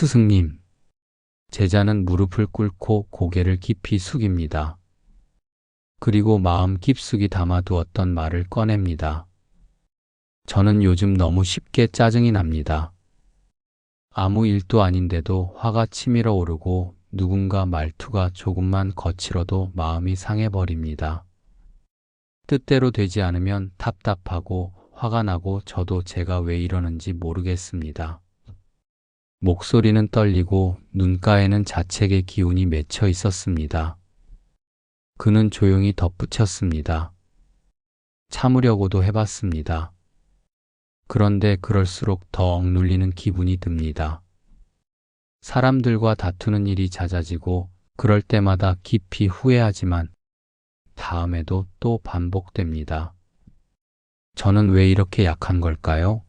스승님, 제자는 무릎을 꿇고 고개를 깊이 숙입니다. 그리고 마음 깊숙이 담아두었던 말을 꺼냅니다. 저는 요즘 너무 쉽게 짜증이 납니다. 아무 일도 아닌데도 화가 치밀어 오르고 누군가 말투가 조금만 거칠어도 마음이 상해버립니다. 뜻대로 되지 않으면 답답하고 화가 나고 저도 제가 왜 이러는지 모르겠습니다. 목소리는 떨리고 눈가에는 자책의 기운이 맺혀 있었습니다. 그는 조용히 덧붙였습니다. 참으려고도 해봤습니다. 그런데 그럴수록 더 억눌리는 기분이 듭니다. 사람들과 다투는 일이 잦아지고 그럴 때마다 깊이 후회하지만 다음에도 또 반복됩니다. 저는 왜 이렇게 약한 걸까요?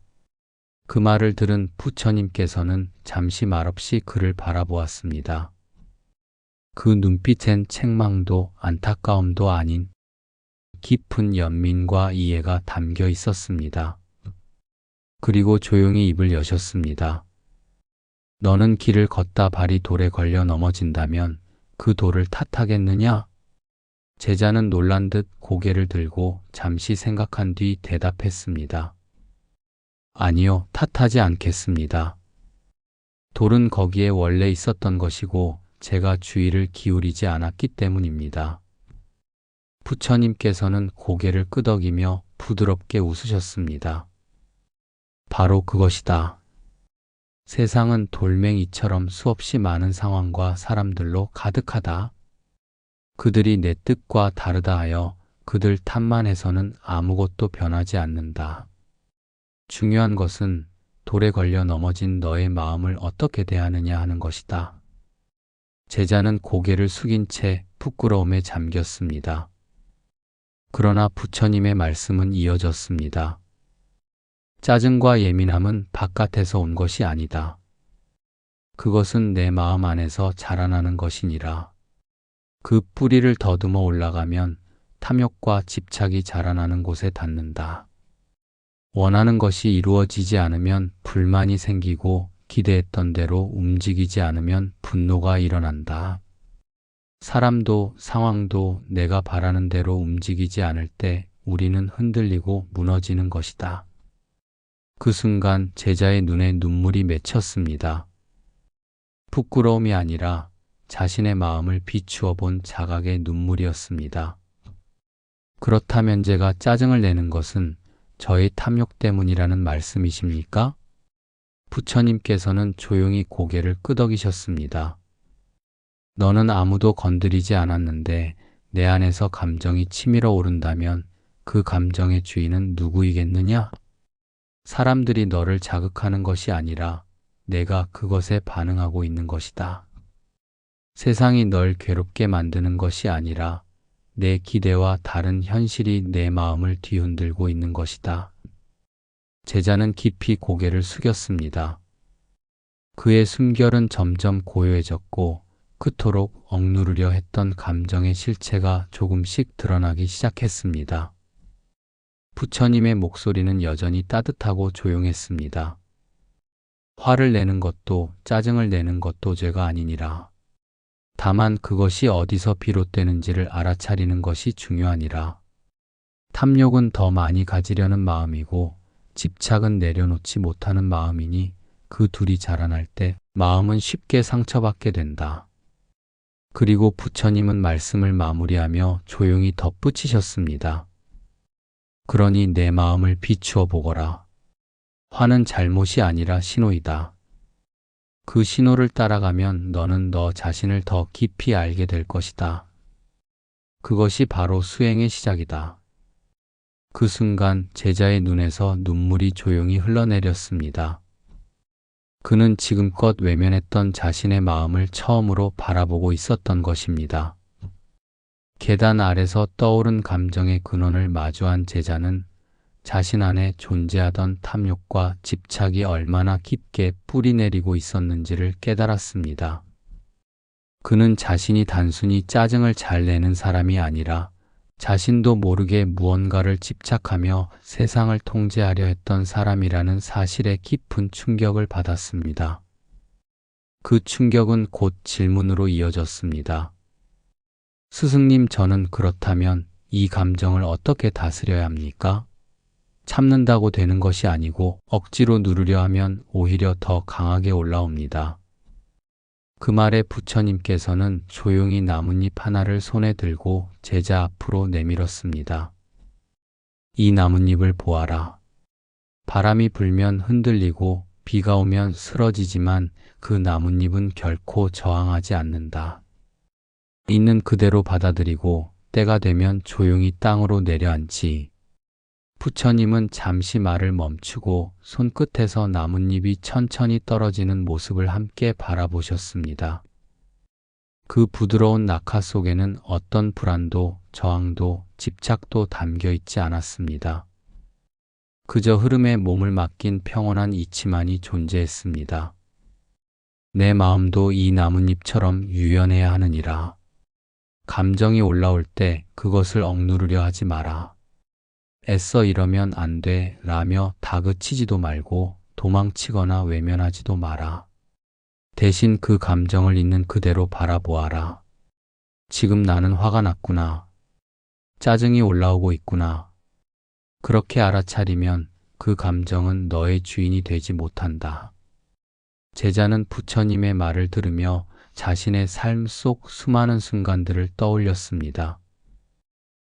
그 말을 들은 부처님께서는 잠시 말없이 그를 바라보았습니다. 그 눈빛엔 책망도 안타까움도 아닌 깊은 연민과 이해가 담겨 있었습니다. 그리고 조용히 입을 여셨습니다. 너는 길을 걷다 발이 돌에 걸려 넘어진다면 그 돌을 탓하겠느냐? 제자는 놀란 듯 고개를 들고 잠시 생각한 뒤 대답했습니다. 아니요, 탓하지 않겠습니다. 돌은 거기에 원래 있었던 것이고 제가 주의를 기울이지 않았기 때문입니다. 부처님께서는 고개를 끄덕이며 부드럽게 웃으셨습니다. 바로 그것이다. 세상은 돌멩이처럼 수없이 많은 상황과 사람들로 가득하다. 그들이 내 뜻과 다르다 하여 그들 탓만 해서는 아무것도 변하지 않는다. 중요한 것은 돌에 걸려 넘어진 너의 마음을 어떻게 대하느냐 하는 것이다. 제자는 고개를 숙인 채 부끄러움에 잠겼습니다. 그러나 부처님의 말씀은 이어졌습니다. 짜증과 예민함은 바깥에서 온 것이 아니다. 그것은 내 마음 안에서 자라나는 것이니라. 그 뿌리를 더듬어 올라가면 탐욕과 집착이 자라나는 곳에 닿는다. 원하는 것이 이루어지지 않으면 불만이 생기고 기대했던 대로 움직이지 않으면 분노가 일어난다. 사람도 상황도 내가 바라는 대로 움직이지 않을 때 우리는 흔들리고 무너지는 것이다. 그 순간 제자의 눈에 눈물이 맺혔습니다. 부끄러움이 아니라 자신의 마음을 비추어 본 자각의 눈물이었습니다. 그렇다면 제가 짜증을 내는 것은 저의 탐욕 때문이라는 말씀이십니까? 부처님께서는 조용히 고개를 끄덕이셨습니다. 너는 아무도 건드리지 않았는데 내 안에서 감정이 치밀어 오른다면 그 감정의 주인은 누구이겠느냐? 사람들이 너를 자극하는 것이 아니라 내가 그것에 반응하고 있는 것이다. 세상이 널 괴롭게 만드는 것이 아니라 내 기대와 다른 현실이 내 마음을 뒤흔들고 있는 것이다. 제자는 깊이 고개를 숙였습니다. 그의 숨결은 점점 고요해졌고 그토록 억누르려 했던 감정의 실체가 조금씩 드러나기 시작했습니다. 부처님의 목소리는 여전히 따뜻하고 조용했습니다. 화를 내는 것도 짜증을 내는 것도 죄가 아니니라. 다만 그것이 어디서 비롯되는지를 알아차리는 것이 중요하니라. 탐욕은 더 많이 가지려는 마음이고 집착은 내려놓지 못하는 마음이니 그 둘이 자라날 때 마음은 쉽게 상처받게 된다. 그리고 부처님은 말씀을 마무리하며 조용히 덧붙이셨습니다. 그러니 내 마음을 비추어 보거라. 화는 잘못이 아니라 신호이다. 그 신호를 따라가면 너는 너 자신을 더 깊이 알게 될 것이다. 그것이 바로 수행의 시작이다. 그 순간 제자의 눈에서 눈물이 조용히 흘러내렸습니다. 그는 지금껏 외면했던 자신의 마음을 처음으로 바라보고 있었던 것입니다. 계단 아래서 떠오른 감정의 근원을 마주한 제자는 자신 안에 존재하던 탐욕과 집착이 얼마나 깊게 뿌리내리고 있었는지를 깨달았습니다. 그는 자신이 단순히 짜증을 잘 내는 사람이 아니라 자신도 모르게 무언가를 집착하며 세상을 통제하려 했던 사람이라는 사실에 깊은 충격을 받았습니다. 그 충격은 곧 질문으로 이어졌습니다. 스승님, 저는 그렇다면 이 감정을 어떻게 다스려야 합니까? 참는다고 되는 것이 아니고 억지로 누르려 하면 오히려 더 강하게 올라옵니다. 그 말에 부처님께서는 조용히 나뭇잎 하나를 손에 들고 제자 앞으로 내밀었습니다. 이 나뭇잎을 보아라. 바람이 불면 흔들리고 비가 오면 쓰러지지만 그 나뭇잎은 결코 저항하지 않는다. 있는 그대로 받아들이고 때가 되면 조용히 땅으로 내려앉지. 부처님은 잠시 말을 멈추고 손끝에서 나뭇잎이 천천히 떨어지는 모습을 함께 바라보셨습니다. 그 부드러운 낙하 속에는 어떤 불안도, 저항도, 집착도 담겨 있지 않았습니다. 그저 흐름에 몸을 맡긴 평온한 이치만이 존재했습니다. 내 마음도 이 나뭇잎처럼 유연해야 하느니라. 감정이 올라올 때 그것을 억누르려 하지 마라. 애써 이러면 안 돼 라며 다그치지도 말고 도망치거나 외면하지도 마라. 대신 그 감정을 있는 그대로 바라보아라. 지금 나는 화가 났구나. 짜증이 올라오고 있구나. 그렇게 알아차리면 그 감정은 너의 주인이 되지 못한다. 제자는 부처님의 말을 들으며 자신의 삶 속 수많은 순간들을 떠올렸습니다.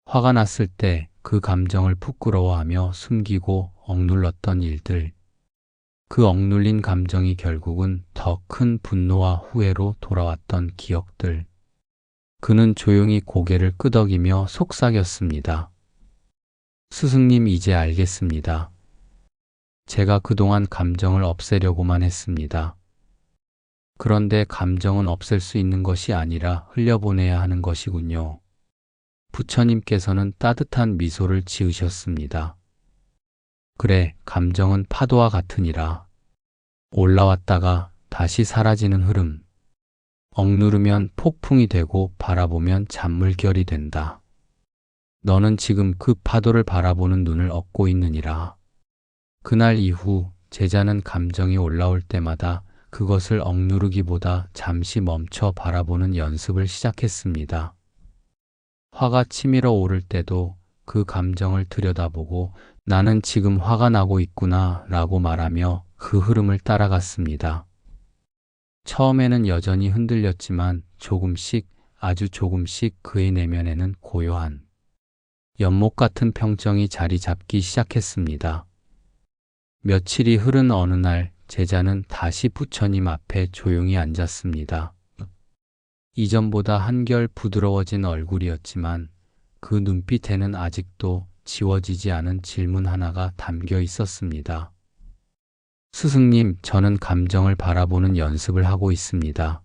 화가 났을 때 그 감정을 부끄러워하며 숨기고 억눌렀던 일들. 그 억눌린 감정이 결국은 더 큰 분노와 후회로 돌아왔던 기억들. 그는 조용히 고개를 끄덕이며 속삭였습니다. 스승님, 이제 알겠습니다. 제가 그동안 감정을 없애려고만 했습니다. 그런데 감정은 없앨 수 있는 것이 아니라 흘려보내야 하는 것이군요. 부처님께서는 따뜻한 미소를 지으셨습니다. 그래, 감정은 파도와 같으니라. 올라왔다가 다시 사라지는 흐름. 억누르면 폭풍이 되고 바라보면 잔물결이 된다. 너는 지금 그 파도를 바라보는 눈을 얻고 있느니라. 그날 이후 제자는 감정이 올라올 때마다 그것을 억누르기보다 잠시 멈춰 바라보는 연습을 시작했습니다. 화가 치밀어 오를 때도 그 감정을 들여다보고 나는 지금 화가 나고 있구나 라고 말하며 그 흐름을 따라갔습니다. 처음에는 여전히 흔들렸지만 조금씩, 아주 조금씩 그의 내면에는 고요한 연못 같은 평정이 자리 잡기 시작했습니다. 며칠이 흐른 어느 날 제자는 다시 부처님 앞에 조용히 앉았습니다. 이전보다 한결 부드러워진 얼굴이었지만 그 눈빛에는 아직도 지워지지 않은 질문 하나가 담겨 있었습니다. 스승님, 저는 감정을 바라보는 연습을 하고 있습니다.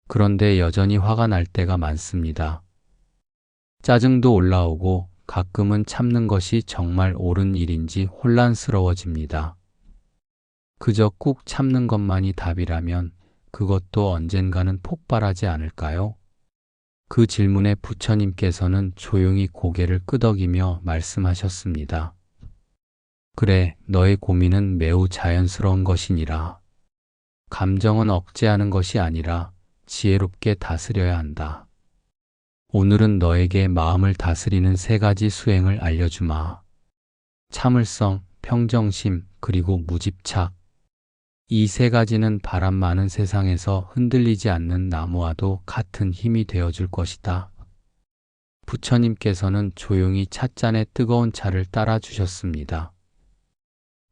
그런데 여전히 화가 날 때가 많습니다. 짜증도 올라오고 가끔은 참는 것이 정말 옳은 일인지 혼란스러워집니다. 그저 꾹 참는 것만이 답이라면 그것도 언젠가는 폭발하지 않을까요? 그 질문에 부처님께서는 조용히 고개를 끄덕이며 말씀하셨습니다. 그래, 너의 고민은 매우 자연스러운 것이니라. 감정은 억제하는 것이 아니라 지혜롭게 다스려야 한다. 오늘은 너에게 마음을 다스리는 3가지 수행을 알려주마. 참을성, 평정심, 그리고 무집착. 이 3가지는 바람 많은 세상에서 흔들리지 않는 나무와도 같은 힘이 되어줄 것이다. 부처님께서는 조용히 찻잔에 뜨거운 차를 따라 주셨습니다.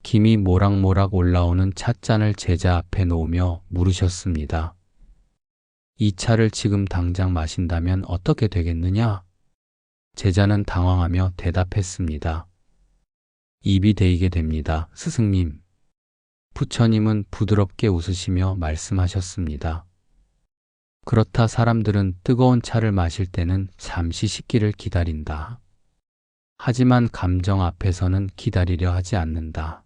김이 모락모락 올라오는 찻잔을 제자 앞에 놓으며 물으셨습니다. 이 차를 지금 당장 마신다면 어떻게 되겠느냐? 제자는 당황하며 대답했습니다. 입이 데이게 됩니다, 스승님. 부처님은 부드럽게 웃으시며 말씀하셨습니다. 그렇다, 사람들은 뜨거운 차를 마실 때는 잠시 식기를 기다린다. 하지만 감정 앞에서는 기다리려 하지 않는다.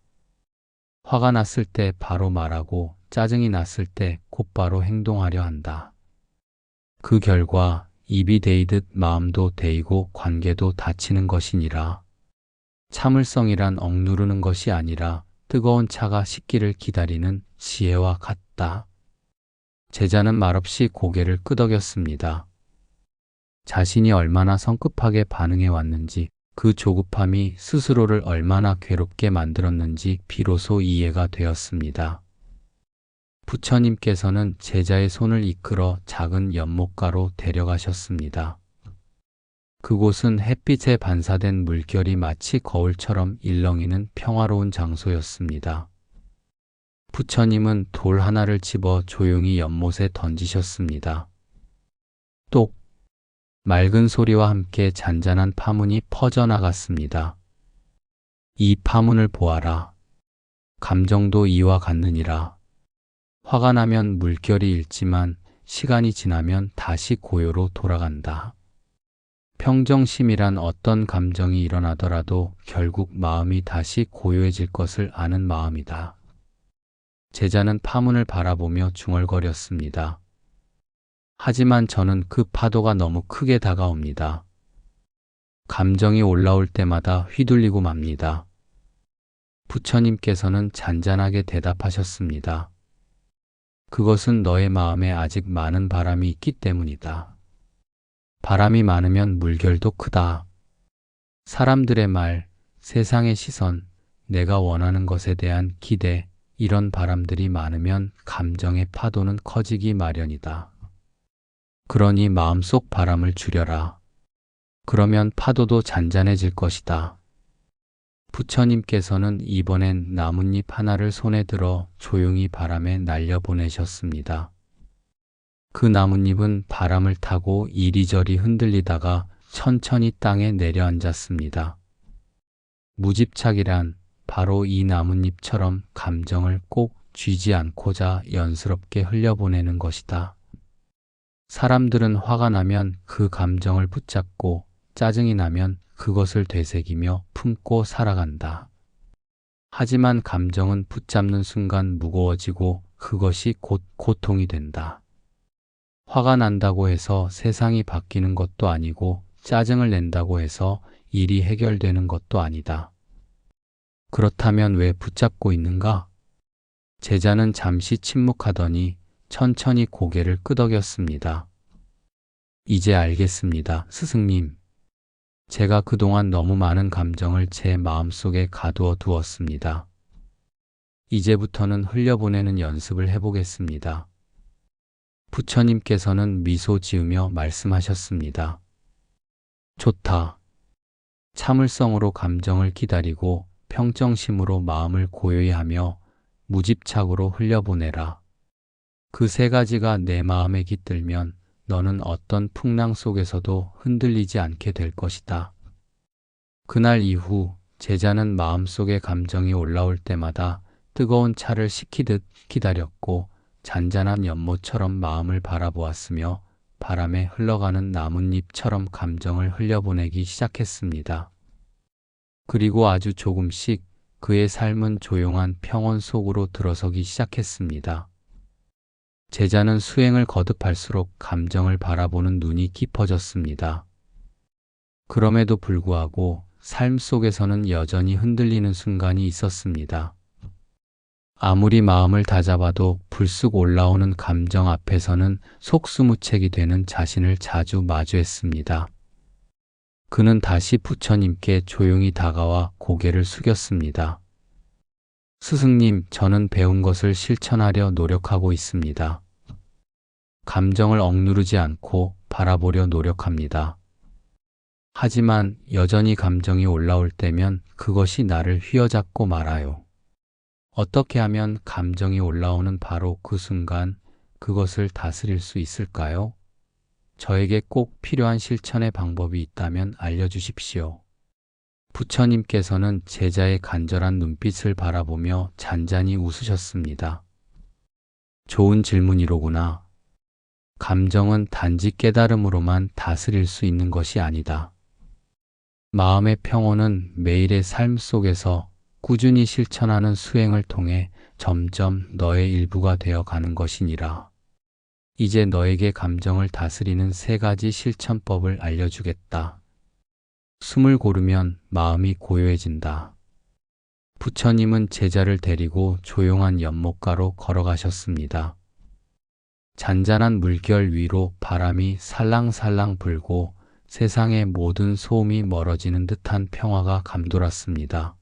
화가 났을 때 바로 말하고 짜증이 났을 때 곧바로 행동하려 한다. 그 결과 입이 데이듯 마음도 데이고 관계도 닫히는 것이니라. 참을성이란 억누르는 것이 아니라 뜨거운 차가 식기를 기다리는 지혜와 같다. 제자는 말없이 고개를 끄덕였습니다. 자신이 얼마나 성급하게 반응해 왔는지, 그 조급함이 스스로를 얼마나 괴롭게 만들었는지 비로소 이해가 되었습니다. 부처님께서는 제자의 손을 이끌어 작은 연못가로 데려가셨습니다. 그곳은 햇빛에 반사된 물결이 마치 거울처럼 일렁이는 평화로운 장소였습니다. 부처님은 돌 하나를 집어 조용히 연못에 던지셨습니다. 똑! 맑은 소리와 함께 잔잔한 파문이 퍼져나갔습니다. 이 파문을 보아라. 감정도 이와 같느니라. 화가 나면 물결이 잃지만 시간이 지나면 다시 고요로 돌아간다. 평정심이란 어떤 감정이 일어나더라도 결국 마음이 다시 고요해질 것을 아는 마음이다. 제자는 파문을 바라보며 중얼거렸습니다. 하지만 저는 그 파도가 너무 크게 다가옵니다. 감정이 올라올 때마다 휘둘리고 맙니다. 부처님께서는 잔잔하게 대답하셨습니다. 그것은 너의 마음에 아직 많은 바람이 있기 때문이다. 바람이 많으면 물결도 크다. 사람들의 말, 세상의 시선, 내가 원하는 것에 대한 기대, 이런 바람들이 많으면 감정의 파도는 커지기 마련이다. 그러니 마음속 바람을 줄여라. 그러면 파도도 잔잔해질 것이다. 부처님께서는 이번엔 나뭇잎 하나를 손에 들어 조용히 바람에 날려보내셨습니다. 그 나뭇잎은 바람을 타고 이리저리 흔들리다가 천천히 땅에 내려앉았습니다. 무집착이란 바로 이 나뭇잎처럼 감정을 꼭 쥐지 않고자 연스럽게 흘려보내는 것이다. 사람들은 화가 나면 그 감정을 붙잡고 짜증이 나면 그것을 되새기며 품고 살아간다. 하지만 감정은 붙잡는 순간 무거워지고 그것이 곧 고통이 된다. 화가 난다고 해서 세상이 바뀌는 것도 아니고 짜증을 낸다고 해서 일이 해결되는 것도 아니다. 그렇다면 왜 붙잡고 있는가? 제자는 잠시 침묵하더니 천천히 고개를 끄덕였습니다. 이제 알겠습니다, 스승님. 제가 그동안 너무 많은 감정을 제 마음속에 가두어 두었습니다. 이제부터는 흘려보내는 연습을 해보겠습니다. 부처님께서는 미소 지으며 말씀하셨습니다. 좋다. 참을성으로 감정을 기다리고 평정심으로 마음을 고요히 하며 무집착으로 흘려보내라. 그 세 가지가 내 마음에 깃들면 너는 어떤 풍랑 속에서도 흔들리지 않게 될 것이다. 그날 이후 제자는 마음속에 감정이 올라올 때마다 뜨거운 차를 식히듯 기다렸고 잔잔한 연못처럼 마음을 바라보았으며 바람에 흘러가는 나뭇잎처럼 감정을 흘려보내기 시작했습니다. 그리고 아주 조금씩 그의 삶은 조용한 평온 속으로 들어서기 시작했습니다. 제자는 수행을 거듭할수록 감정을 바라보는 눈이 깊어졌습니다. 그럼에도 불구하고 삶 속에서는 여전히 흔들리는 순간이 있었습니다. 아무리 마음을 다잡아도 불쑥 올라오는 감정 앞에서는 속수무책이 되는 자신을 자주 마주했습니다. 그는 다시 부처님께 조용히 다가와 고개를 숙였습니다. 스승님, 저는 배운 것을 실천하려 노력하고 있습니다. 감정을 억누르지 않고 바라보려 노력합니다. 하지만 여전히 감정이 올라올 때면 그것이 나를 휘어잡고 말아요. 어떻게 하면 감정이 올라오는 바로 그 순간 그것을 다스릴 수 있을까요? 저에게 꼭 필요한 실천의 방법이 있다면 알려주십시오. 부처님께서는 제자의 간절한 눈빛을 바라보며 잔잔히 웃으셨습니다. 좋은 질문이로구나. 감정은 단지 깨달음으로만 다스릴 수 있는 것이 아니다. 마음의 평온은 매일의 삶 속에서 꾸준히 실천하는 수행을 통해 점점 너의 일부가 되어 가는 것이니라. 이제 너에게 감정을 다스리는 세 가지 실천법을 알려주겠다. 숨을 고르면 마음이 고요해진다. 부처님은 제자를 데리고 조용한 연못가로 걸어가셨습니다. 잔잔한 물결 위로 바람이 살랑살랑 불고 세상의 모든 소음이 멀어지는 듯한 평화가 감돌았습니다.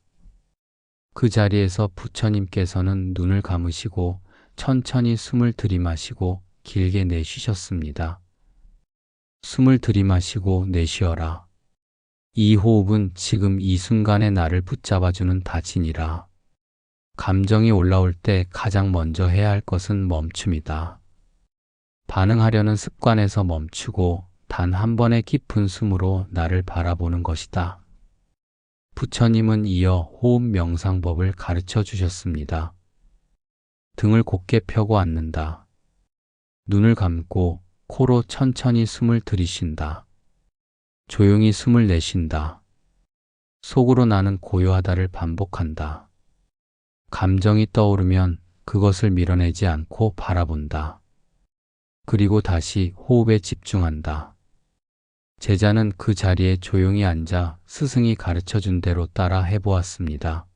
그 자리에서 부처님께서는 눈을 감으시고 천천히 숨을 들이마시고 길게 내쉬셨습니다. 숨을 들이마시고 내쉬어라. 이 호흡은 지금 이 순간의 나를 붙잡아주는 다짐이라. 감정이 올라올 때 가장 먼저 해야 할 것은 멈춤이다. 반응하려는 습관에서 멈추고 단 한 번의 깊은 숨으로 나를 바라보는 것이다. 부처님은 이어 호흡 명상법을 가르쳐 주셨습니다. 등을 곧게 펴고 앉는다. 눈을 감고 코로 천천히 숨을 들이쉰다. 조용히 숨을 내쉰다. 속으로 나는 고요하다를 반복한다. 감정이 떠오르면 그것을 밀어내지 않고 바라본다. 그리고 다시 호흡에 집중한다. 제자는 그 자리에 조용히 앉아 스승이 가르쳐준 대로 따라 해보았습니다.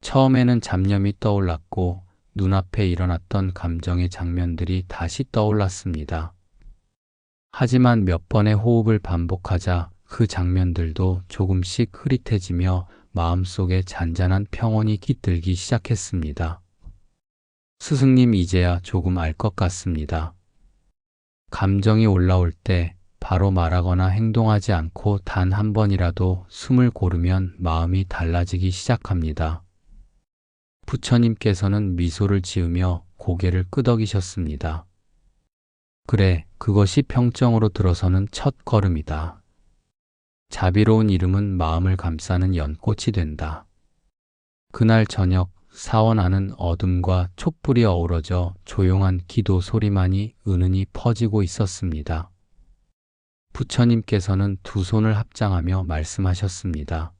처음에는 잡념이 떠올랐고 눈앞에 일어났던 감정의 장면들이 다시 떠올랐습니다. 하지만 몇 번의 호흡을 반복하자 그 장면들도 조금씩 흐릿해지며 마음속에 잔잔한 평온이 깃들기 시작했습니다. 스승님, 이제야 조금 알 것 같습니다. 감정이 올라올 때 바로 말하거나 행동하지 않고 단 한 번이라도 숨을 고르면 마음이 달라지기 시작합니다. 부처님께서는 미소를 지으며 고개를 끄덕이셨습니다. 그래, 그것이 평정으로 들어서는 첫 걸음이다. 자비로운 이름은 마음을 감싸는 연꽃이 된다. 그날 저녁 사원 안은 어둠과 촛불이 어우러져 조용한 기도 소리만이 은은히 퍼지고 있었습니다. 부처님께서는 두 손을 합장하며 말씀하셨습니다.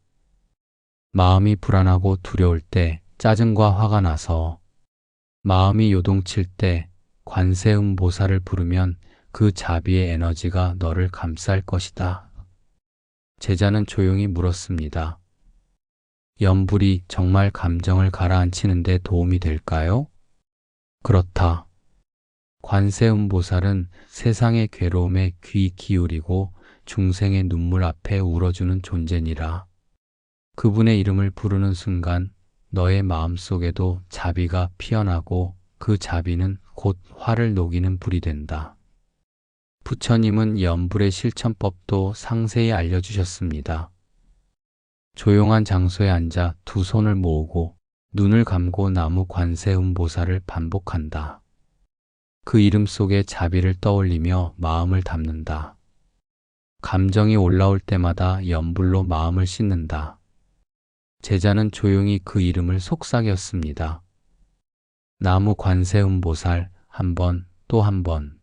마음이 불안하고 두려울 때, 짜증과 화가 나서, 마음이 요동칠 때 관세음보살을 부르면 그 자비의 에너지가 너를 감쌀 것이다. 제자는 조용히 물었습니다. 염불이 정말 감정을 가라앉히는 데 도움이 될까요? 그렇다. 관세음보살은 세상의 괴로움에 귀 기울이고 중생의 눈물 앞에 울어주는 존재니라. 그분의 이름을 부르는 순간 너의 마음속에도 자비가 피어나고 그 자비는 곧 화를 녹이는 불이 된다. 부처님은 염불의 실천법도 상세히 알려주셨습니다. 조용한 장소에 앉아 두 손을 모으고 눈을 감고 나무 관세음보살을 반복한다. 그 이름 속에 자비를 떠올리며 마음을 담는다. 감정이 올라올 때마다 염불로 마음을 씻는다. 제자는 조용히 그 이름을 속삭였습니다. 나무 관세음보살, 한 번, 또 한 번.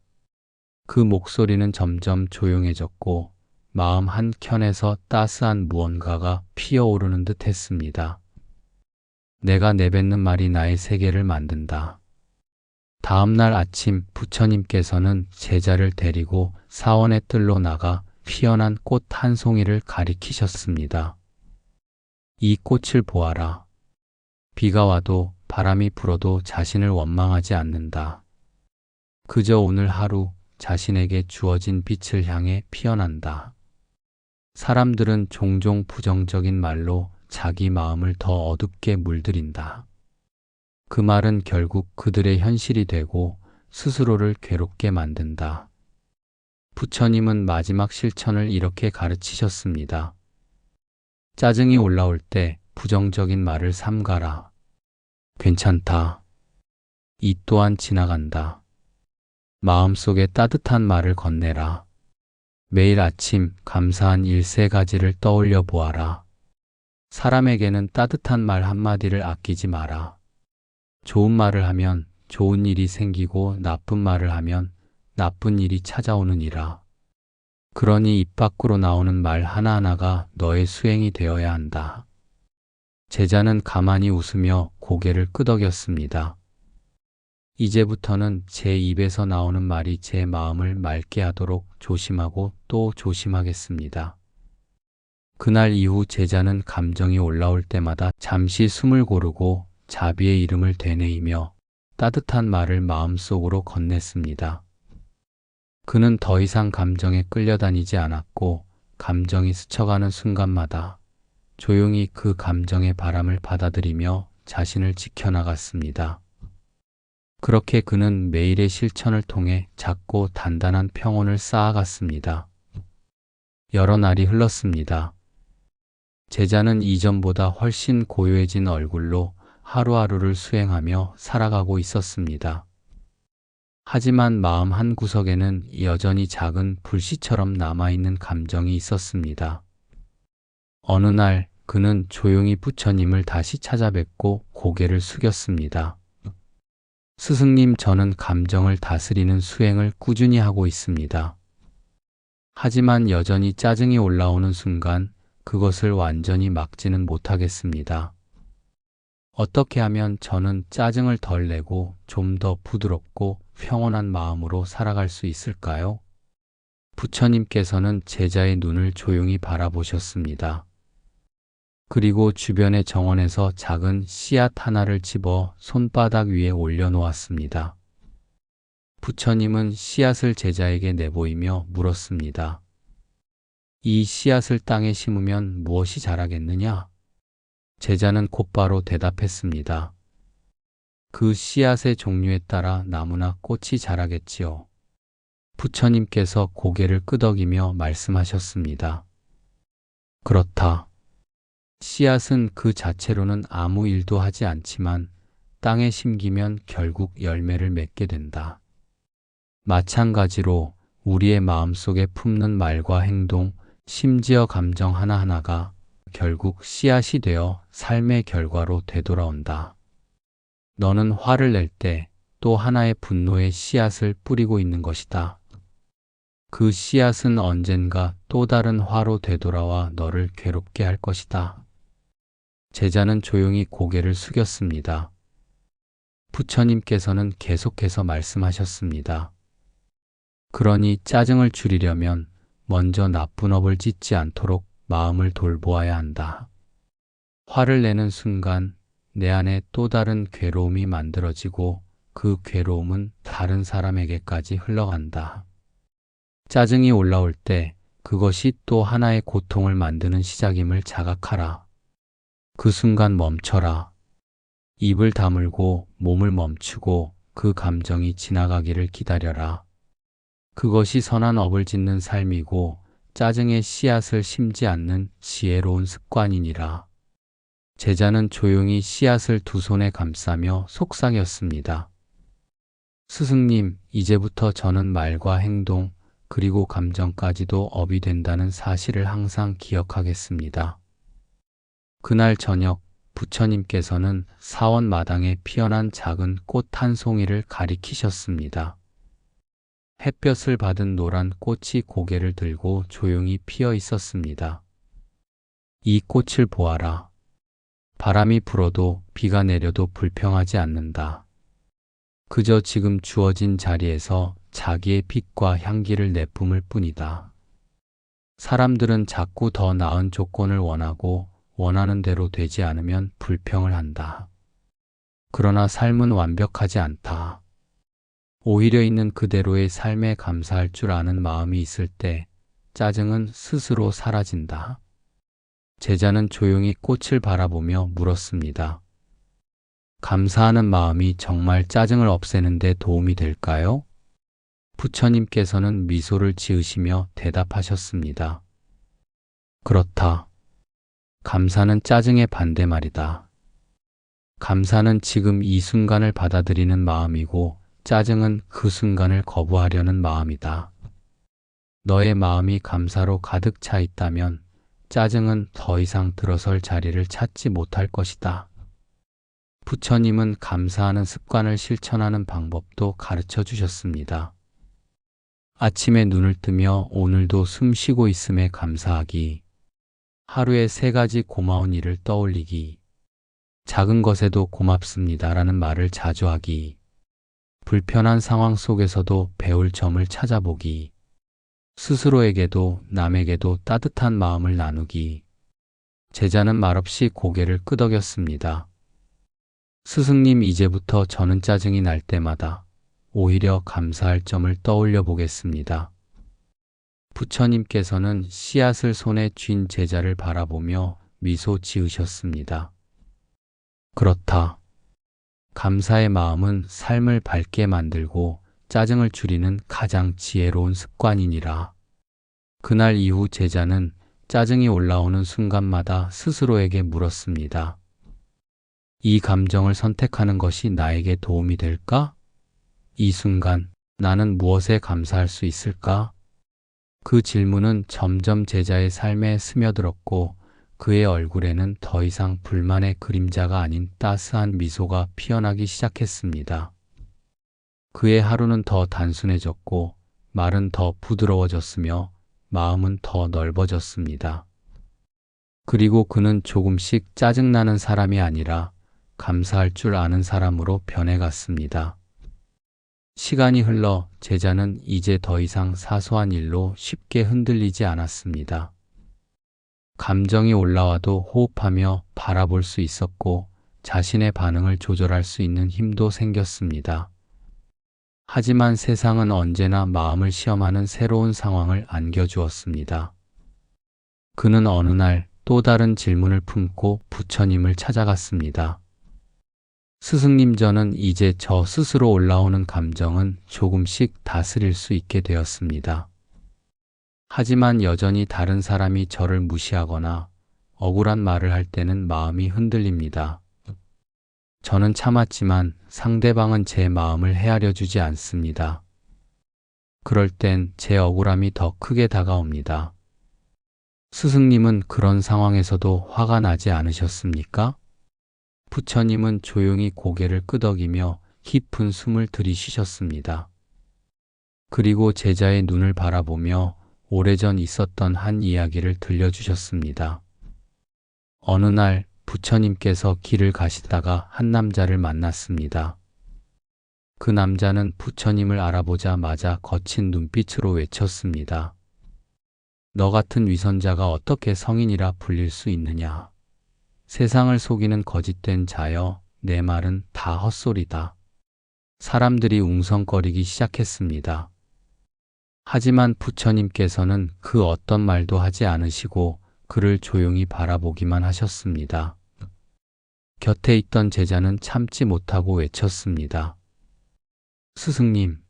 그 목소리는 점점 조용해졌고 마음 한켠에서 따스한 무언가가 피어오르는 듯 했습니다. 내가 내뱉는 말이 나의 세계를 만든다. 다음 날 아침 부처님께서는 제자를 데리고 사원의 뜰로 나가 피어난 꽃 한 송이를 가리키셨습니다. 이 꽃을 보아라. 비가 와도 바람이 불어도 자신을 원망하지 않는다. 그저 오늘 하루 자신에게 주어진 빛을 향해 피어난다. 사람들은 종종 부정적인 말로 자기 마음을 더 어둡게 물들인다. 그 말은 결국 그들의 현실이 되고 스스로를 괴롭게 만든다. 부처님은 마지막 실천을 이렇게 가르치셨습니다. 짜증이 올라올 때 부정적인 말을 삼가라. 괜찮다. 이 또한 지나간다. 마음속에 따뜻한 말을 건네라. 매일 아침 감사한 일 3가지를 떠올려 보아라. 사람에게는 따뜻한 말 한마디를 아끼지 마라. 좋은 말을 하면 좋은 일이 생기고 나쁜 말을 하면 나쁜 일이 찾아오느니라. 그러니 입 밖으로 나오는 말 하나하나가 너의 수행이 되어야 한다. 제자는 가만히 웃으며 고개를 끄덕였습니다. 이제부터는 제 입에서 나오는 말이 제 마음을 맑게 하도록 조심하고 또 조심하겠습니다. 그날 이후 제자는 감정이 올라올 때마다 잠시 숨을 고르고 자비의 이름을 되뇌이며 따뜻한 말을 마음속으로 건넸습니다. 그는 더 이상 감정에 끌려다니지 않았고 감정이 스쳐가는 순간마다 조용히 그 감정의 바람을 받아들이며 자신을 지켜나갔습니다. 그렇게 그는 매일의 실천을 통해 작고 단단한 평온을 쌓아갔습니다. 여러 날이 흘렀습니다. 제자는 이전보다 훨씬 고요해진 얼굴로 하루하루를 수행하며 살아가고 있었습니다. 하지만 마음 한구석에는 여전히 작은 불씨처럼 남아있는 감정이 있었습니다. 어느 날 그는 조용히 부처님을 다시 찾아뵙고 고개를 숙였습니다. 스승님, 저는 감정을 다스리는 수행을 꾸준히 하고 있습니다. 하지만 여전히 짜증이 올라오는 순간 그것을 완전히 막지는 못하겠습니다. 어떻게 하면 저는 짜증을 덜 내고 좀 더 부드럽고 평온한 마음으로 살아갈 수 있을까요? 부처님께서는 제자의 눈을 조용히 바라보셨습니다. 그리고 주변의 정원에서 작은 씨앗 하나를 집어 손바닥 위에 올려놓았습니다. 부처님은 씨앗을 제자에게 내보이며 물었습니다. 이 씨앗을 땅에 심으면 무엇이 자라겠느냐? 제자는 곧바로 대답했습니다. 그 씨앗의 종류에 따라 나무나 꽃이 자라겠지요. 부처님께서 고개를 끄덕이며 말씀하셨습니다. 그렇다. 씨앗은 그 자체로는 아무 일도 하지 않지만 땅에 심기면 결국 열매를 맺게 된다. 마찬가지로 우리의 마음속에 품는 말과 행동, 심지어 감정 하나하나가 결국 씨앗이 되어 삶의 결과로 되돌아온다. 너는 화를 낼 때 또 하나의 분노의 씨앗을 뿌리고 있는 것이다. 그 씨앗은 언젠가 또 다른 화로 되돌아와 너를 괴롭게 할 것이다. 제자는 조용히 고개를 숙였습니다. 부처님께서는 계속해서 말씀하셨습니다. 그러니 짜증을 줄이려면 먼저 나쁜 업을 짓지 않도록 마음을 돌보아야 한다. 화를 내는 순간 내 안에 또 다른 괴로움이 만들어지고 그 괴로움은 다른 사람에게까지 흘러간다. 짜증이 올라올 때 그것이 또 하나의 고통을 만드는 시작임을 자각하라. 그 순간 멈춰라. 입을 다물고 몸을 멈추고 그 감정이 지나가기를 기다려라. 그것이 선한 업을 짓는 삶이고 짜증의 씨앗을 심지 않는 지혜로운 습관이니라. 제자는 조용히 씨앗을 두 손에 감싸며 속삭였습니다. 스승님, 이제부터 저는 말과 행동, 그리고 감정까지도 업이 된다는 사실을 항상 기억하겠습니다. 그날 저녁 부처님께서는 사원 마당에 피어난 작은 꽃 한 송이를 가리키셨습니다. 햇볕을 받은 노란 꽃이 고개를 들고 조용히 피어 있었습니다. 이 꽃을 보아라. 바람이 불어도 비가 내려도 불평하지 않는다. 그저 지금 주어진 자리에서 자기의 빛과 향기를 내뿜을 뿐이다. 사람들은 자꾸 더 나은 조건을 원하고 원하는 대로 되지 않으면 불평을 한다. 그러나 삶은 완벽하지 않다. 오히려 있는 그대로의 삶에 감사할 줄 아는 마음이 있을 때 짜증은 스스로 사라진다. 제자는 조용히 꽃을 바라보며 물었습니다. 감사하는 마음이 정말 짜증을 없애는 데 도움이 될까요? 부처님께서는 미소를 지으시며 대답하셨습니다. 그렇다. 감사는 짜증의 반대말이다. 감사는 지금 이 순간을 받아들이는 마음이고 짜증은 그 순간을 거부하려는 마음이다. 너의 마음이 감사로 가득 차 있다면 짜증은 더 이상 들어설 자리를 찾지 못할 것이다. 부처님은 감사하는 습관을 실천하는 방법도 가르쳐 주셨습니다. 아침에 눈을 뜨며 오늘도 숨 쉬고 있음에 감사하기, 하루에 3가지 고마운 일을 떠올리기, 작은 것에도 고맙습니다라는 말을 자주 하기, 불편한 상황 속에서도 배울 점을 찾아보기, 스스로에게도 남에게도 따뜻한 마음을 나누기. 제자는 말없이 고개를 끄덕였습니다. 스승님, 이제부터 저는 짜증이 날 때마다 오히려 감사할 점을 떠올려 보겠습니다. 부처님께서는 씨앗을 손에 쥔 제자를 바라보며 미소 지으셨습니다. 그렇다. 감사의 마음은 삶을 밝게 만들고 짜증을 줄이는 가장 지혜로운 습관이니라. 그날 이후 제자는 짜증이 올라오는 순간마다 스스로에게 물었습니다. 이 감정을 선택하는 것이 나에게 도움이 될까? 이 순간 나는 무엇에 감사할 수 있을까? 그 질문은 점점 제자의 삶에 스며들었고 그의 얼굴에는 더 이상 불만의 그림자가 아닌 따스한 미소가 피어나기 시작했습니다. 그의 하루는 더 단순해졌고 말은 더 부드러워졌으며 마음은 더 넓어졌습니다. 그리고 그는 조금씩 짜증나는 사람이 아니라 감사할 줄 아는 사람으로 변해갔습니다. 시간이 흘러 제자는 이제 더 이상 사소한 일로 쉽게 흔들리지 않았습니다. 감정이 올라와도 호흡하며 바라볼 수 있었고 자신의 반응을 조절할 수 있는 힘도 생겼습니다. 하지만 세상은 언제나 마음을 시험하는 새로운 상황을 안겨주었습니다. 그는 어느 날 또 다른 질문을 품고 부처님을 찾아갔습니다. 스승님, 저는 이제 저 스스로 올라오는 감정은 조금씩 다스릴 수 있게 되었습니다. 하지만 여전히 다른 사람이 저를 무시하거나 억울한 말을 할 때는 마음이 흔들립니다. 저는 참았지만 상대방은 제 마음을 헤아려 주지 않습니다. 그럴 땐 제 억울함이 더 크게 다가옵니다. 스승님은 그런 상황에서도 화가 나지 않으셨습니까? 부처님은 조용히 고개를 끄덕이며 깊은 숨을 들이쉬셨습니다. 그리고 제자의 눈을 바라보며 오래전 있었던 한 이야기를 들려주셨습니다. 어느 날 부처님께서 길을 가시다가 한 남자를 만났습니다. 그 남자는 부처님을 알아보자마자 거친 눈빛으로 외쳤습니다. 너 같은 위선자가 어떻게 성인이라 불릴 수 있느냐? 세상을 속이는 거짓된 자여, 내 말은 다 헛소리다. 사람들이 웅성거리기 시작했습니다. 하지만 부처님께서는 그 어떤 말도 하지 않으시고 그를 조용히 바라보기만 하셨습니다. 곁에 있던 제자는 참지 못하고 외쳤습니다. 스승님,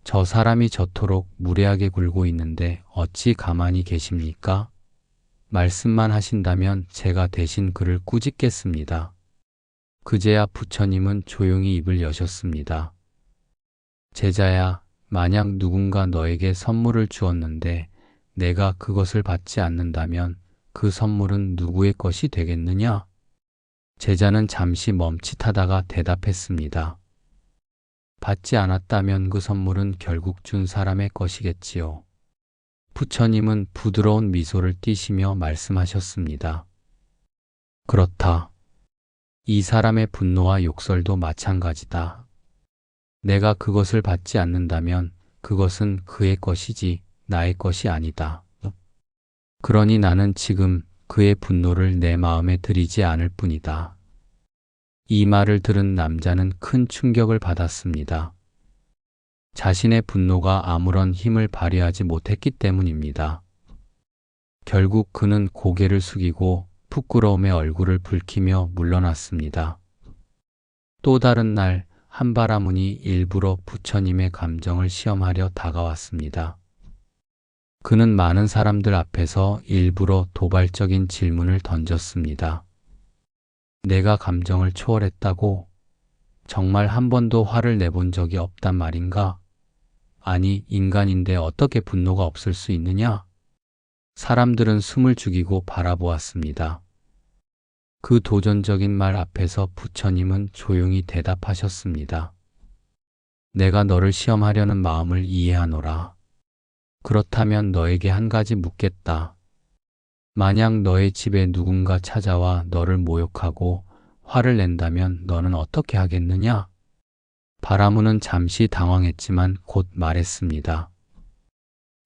저 사람이 저토록 무례하게 굴고 있는데 어찌 가만히 계십니까? 말씀만 하신다면 제가 대신 그를 꾸짖겠습니다. 그제야 부처님은 조용히 입을 여셨습니다. 제자야, 만약 누군가 너에게 선물을 주었는데 내가 그것을 받지 않는다면 그 선물은 누구의 것이 되겠느냐? 제자는 잠시 멈칫하다가 대답했습니다. 받지 않았다면 그 선물은 결국 준 사람의 것이겠지요. 부처님은 부드러운 미소를 띠시며 말씀하셨습니다. 그렇다. 이 사람의 분노와 욕설도 마찬가지다. 내가 그것을 받지 않는다면 그것은 그의 것이지 나의 것이 아니다. 그러니 나는 지금 그의 분노를 내 마음에 들이지 않을 뿐이다. 이 말을 들은 남자는 큰 충격을 받았습니다. 자신의 분노가 아무런 힘을 발휘하지 못했기 때문입니다. 결국 그는 고개를 숙이고 부끄러움에 얼굴을 붉히며 물러났습니다. 또 다른 날 한바라문이 일부러 부처님의 감정을 시험하려 다가왔습니다. 그는 많은 사람들 앞에서 일부러 도발적인 질문을 던졌습니다. 내가 감정을 초월했다고? 정말 한 번도 화를 내본 적이 없단 말인가? 아니, 인간인데 어떻게 분노가 없을 수 있느냐? 사람들은 숨을 죽이고 바라보았습니다. 그 도전적인 말 앞에서 부처님은 조용히 대답하셨습니다. 내가 너를 시험하려는 마음을 이해하노라. 그렇다면 너에게 한 가지 묻겠다. 만약 너의 집에 누군가 찾아와 너를 모욕하고 화를 낸다면 너는 어떻게 하겠느냐? 바라문은 잠시 당황했지만 곧 말했습니다.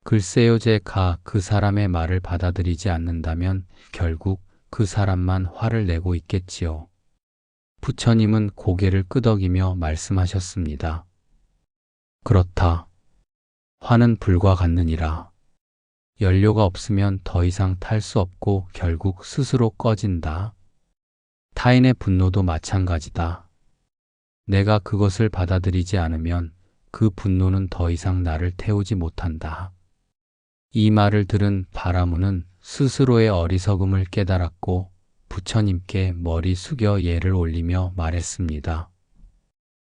글쎄요, 제가 그 사람의 말을 받아들이지 않는다면 결국 그 사람만 화를 내고 있겠지요. 부처님은 고개를 끄덕이며 말씀하셨습니다. 그렇다. 화는 불과 같느니라. 연료가 없으면 더 이상 탈 수 없고 결국 스스로 꺼진다. 타인의 분노도 마찬가지다. 내가 그것을 받아들이지 않으면 그 분노는 더 이상 나를 태우지 못한다. 이 말을 들은 바라무는 스스로의 어리석음을 깨달았고 부처님께 머리 숙여 예를 올리며 말했습니다.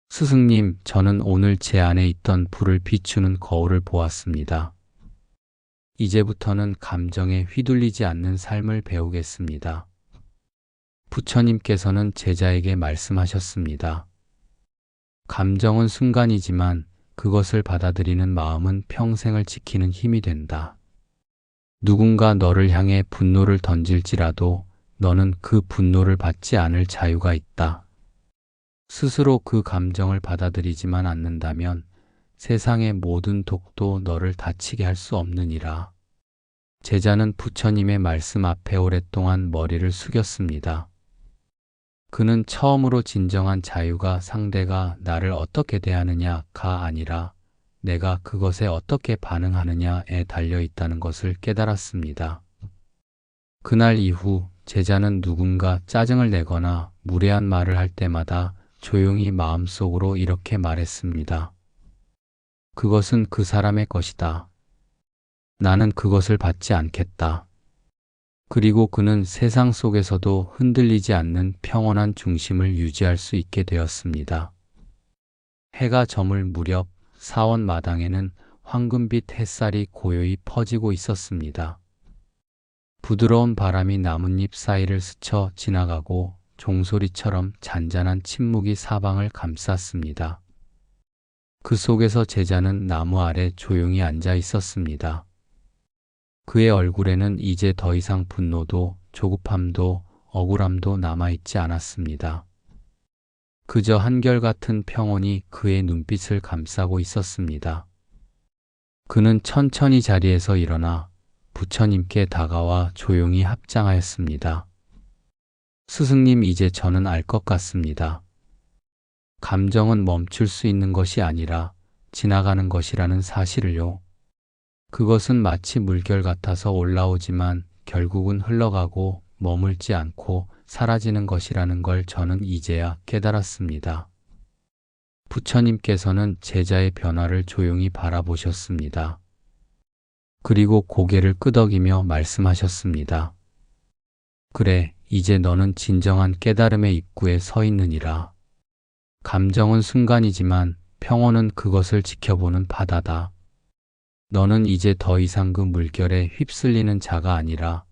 스승님, 저는 오늘 제 안에 있던 불을 비추는 거울을 보았습니다. 이제부터는 감정에 휘둘리지 않는 삶을 배우겠습니다. 부처님께서는 제자에게 말씀하셨습니다. 감정은 순간이지만 그것을 받아들이는 마음은 평생을 지키는 힘이 된다. 누군가 너를 향해 분노를 던질지라도 너는 그 분노를 받지 않을 자유가 있다. 스스로 그 감정을 받아들이지만 않는다면 세상의 모든 독도 너를 다치게 할 수 없느니라. 제자는 부처님의 말씀 앞에 오랫동안 머리를 숙였습니다. 그는 처음으로 진정한 자유가 상대가 나를 어떻게 대하느냐가 아니라 내가 그것에 어떻게 반응하느냐에 달려 있다는 것을 깨달았습니다. 그날 이후 제자는 누군가 짜증을 내거나 무례한 말을 할 때마다 조용히 마음속으로 이렇게 말했습니다. 그것은 그 사람의 것이다. 나는 그것을 받지 않겠다. 그리고 그는 세상 속에서도 흔들리지 않는 평온한 중심을 유지할 수 있게 되었습니다. 해가 저물 무렵 사원 마당에는 황금빛 햇살이 고요히 퍼지고 있었습니다. 부드러운 바람이 나뭇잎 사이를 스쳐 지나가고 종소리처럼 잔잔한 침묵이 사방을 감쌌습니다. 그 속에서 제자는 나무 아래 조용히 앉아 있었습니다. 그의 얼굴에는 이제 더 이상 분노도 조급함도 억울함도 남아있지 않았습니다. 그저 한결같은 평온이 그의 눈빛을 감싸고 있었습니다. 그는 천천히 자리에서 일어나 부처님께 다가와 조용히 합장하였습니다. 스승님, 이제 저는 알 것 같습니다. 감정은 멈출 수 있는 것이 아니라 지나가는 것이라는 사실을요. 그것은 마치 물결 같아서 올라오지만 결국은 흘러가고 머물지 않고 사라지는 것이라는 걸 저는 이제야 깨달았습니다. 부처님께서는 제자의 변화를 조용히 바라보셨습니다. 그리고 고개를 끄덕이며 말씀하셨습니다. 그래, 이제 너는 진정한 깨달음의 입구에 서 있느니라. 감정은 순간이지만 평온은 그것을 지켜보는 바다다. 너는 이제 더 이상 그 물결에 휩쓸리는 자가 아니라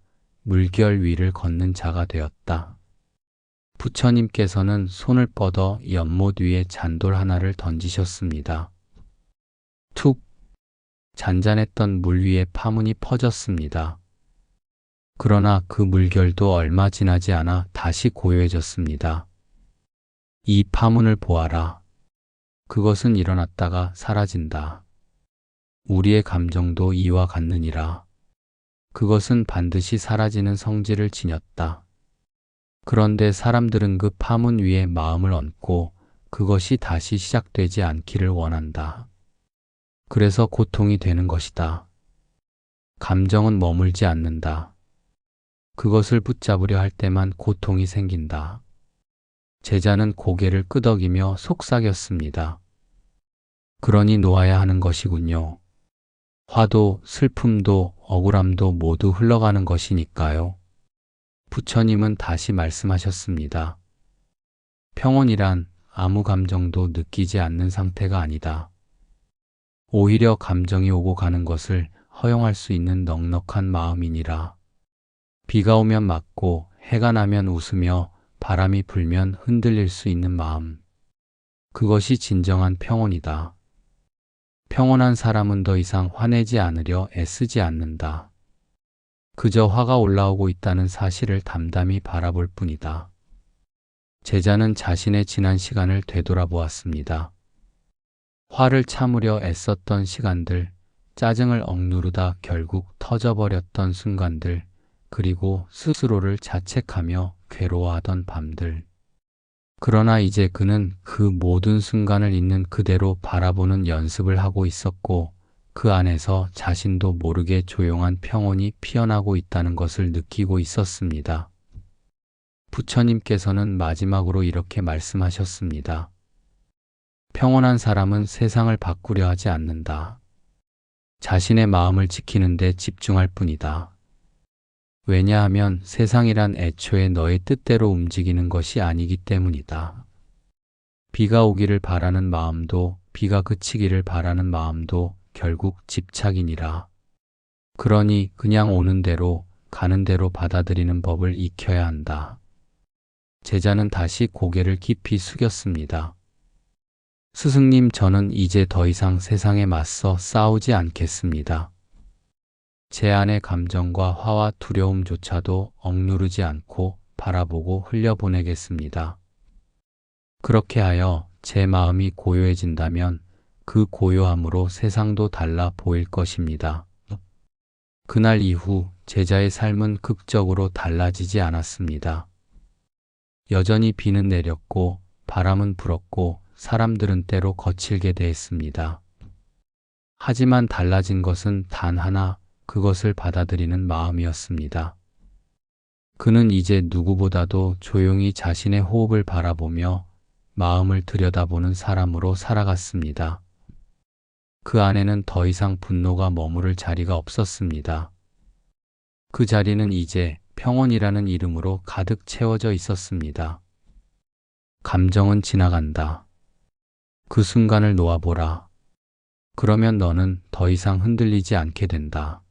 물결 위를 걷는 자가 되었다. 부처님께서는 손을 뻗어 연못 위에 잔돌 하나를 던지셨습니다. 툭! 잔잔했던 물 위에 파문이 퍼졌습니다. 그러나 그 물결도 얼마 지나지 않아 다시 고요해졌습니다. 이 파문을 보아라. 그것은 일어났다가 사라진다. 우리의 감정도 이와 같느니라. 그것은 반드시 사라지는 성질을 지녔다. 그런데 사람들은 그 파문 위에 마음을 얹고 그것이 다시 시작되지 않기를 원한다. 그래서 고통이 되는 것이다. 감정은 머물지 않는다. 그것을 붙잡으려 할 때만 고통이 생긴다. 제자는 고개를 끄덕이며 속삭였습니다. 그러니 놓아야 하는 것이군요. 화도 슬픔도 억울함도 모두 흘러가는 것이니까요. 부처님은 다시 말씀하셨습니다. 평온이란 아무 감정도 느끼지 않는 상태가 아니다. 오히려 감정이 오고 가는 것을 허용할 수 있는 넉넉한 마음이니라. 비가 오면 맞고 해가 나면 웃으며 바람이 불면 흔들릴 수 있는 마음. 그것이 진정한 평온이다. 평온한 사람은 더 이상 화내지 않으려 애쓰지 않는다. 그저 화가 올라오고 있다는 사실을 담담히 바라볼 뿐이다. 제자는 자신의 지난 시간을 되돌아보았습니다. 화를 참으려 애썼던 시간들, 짜증을 억누르다 결국 터져버렸던 순간들, 그리고 스스로를 자책하며 괴로워하던 밤들. 그러나 이제 그는 그 모든 순간을 있는 그대로 바라보는 연습을 하고 있었고, 그 안에서 자신도 모르게 조용한 평온이 피어나고 있다는 것을 느끼고 있었습니다. 부처님께서는 마지막으로 이렇게 말씀하셨습니다. 평온한 사람은 세상을 바꾸려 하지 않는다. 자신의 마음을 지키는 데 집중할 뿐이다. 왜냐하면 세상이란 애초에 너의 뜻대로 움직이는 것이 아니기 때문이다. 비가 오기를 바라는 마음도, 비가 그치기를 바라는 마음도 결국 집착이니라. 그러니 그냥 오는 대로, 가는 대로 받아들이는 법을 익혀야 한다. 제자는 다시 고개를 깊이 숙였습니다. 스승님, 저는 이제 더 이상 세상에 맞서 싸우지 않겠습니다. 제 안의 감정과 화와 두려움조차도 억누르지 않고 바라보고 흘려보내겠습니다. 그렇게 하여 제 마음이 고요해진다면 그 고요함으로 세상도 달라 보일 것입니다. 그날 이후 제자의 삶은 극적으로 달라지지 않았습니다. 여전히 비는 내렸고 바람은 불었고 사람들은 때로 거칠게 대했습니다. 하지만 달라진 것은 단 하나, 그것을 받아들이는 마음이었습니다. 그는 이제 누구보다도 조용히 자신의 호흡을 바라보며 마음을 들여다보는 사람으로 살아갔습니다. 그 안에는 더 이상 분노가 머무를 자리가 없었습니다. 그 자리는 이제 평온이라는 이름으로 가득 채워져 있었습니다. 감정은 지나간다. 그 순간을 놓아보라. 그러면 너는 더 이상 흔들리지 않게 된다.